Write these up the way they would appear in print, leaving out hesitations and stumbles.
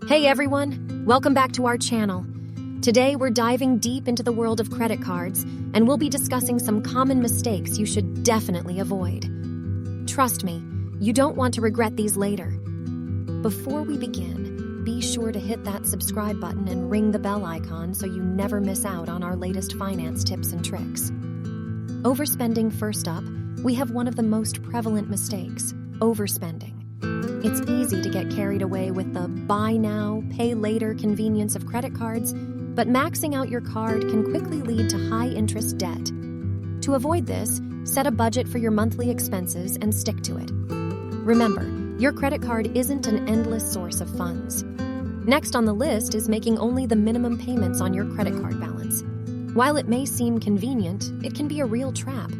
Hey everyone, welcome back to our channel. Today we're diving deep into the world of credit cards, and we'll be discussing some common mistakes you should definitely avoid. Trust me, you don't want to regret these later. Before we begin, be sure to hit that subscribe button and ring the bell icon so you never miss out on our latest finance tips and tricks. Overspending first up, we have one of the most prevalent mistakes, overspending. It's easy to get carried away with the buy now, pay later convenience of credit cards, but maxing out your card can quickly lead to high-interest debt. To avoid this, set a budget for your monthly expenses and stick to it. Remember, your credit card isn't an endless source of funds. Next on the list is making only the minimum payments on your credit card balance. While it may seem convenient, it can be a real trap.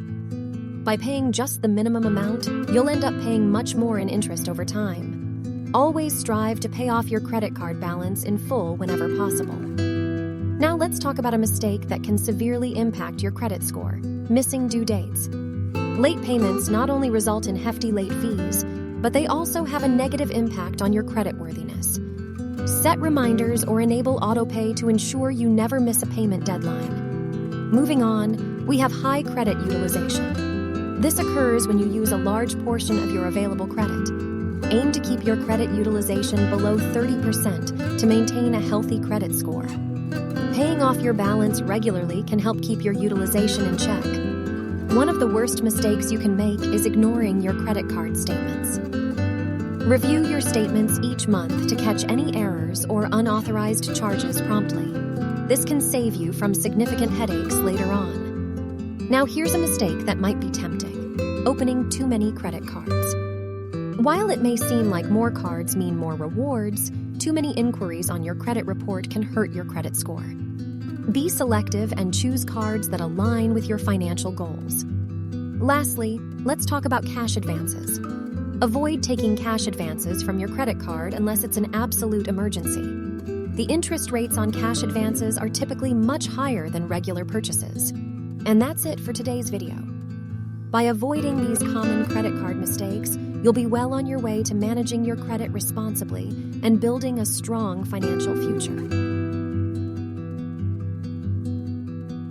By paying just the minimum amount, you'll end up paying much more in interest over time. Always strive to pay off your credit card balance in full whenever possible. Now let's talk about a mistake that can severely impact your credit score: missing due dates. Late payments not only result in hefty late fees, but they also have a negative impact on your creditworthiness. Set reminders or enable autopay to ensure you never miss a payment deadline. Moving on, we have high credit utilization. This occurs when you use a large portion of your available credit. Aim to keep your credit utilization below 30% to maintain a healthy credit score. Paying off your balance regularly can help keep your utilization in check. One of the worst mistakes you can make is ignoring your credit card statements. Review your statements each month to catch any errors or unauthorized charges promptly. This can save you from significant headaches later on. Now here's a mistake that might be tempting: opening too many credit cards. While it may seem like more cards mean more rewards, too many inquiries on your credit report can hurt your credit score. Be selective and choose cards that align with your financial goals. Lastly, let's talk about cash advances. Avoid taking cash advances from your credit card unless it's an absolute emergency. The interest rates on cash advances are typically much higher than regular purchases. And that's it for today's video. By avoiding these common credit card mistakes, you'll be well on your way to managing your credit responsibly and building a strong financial future.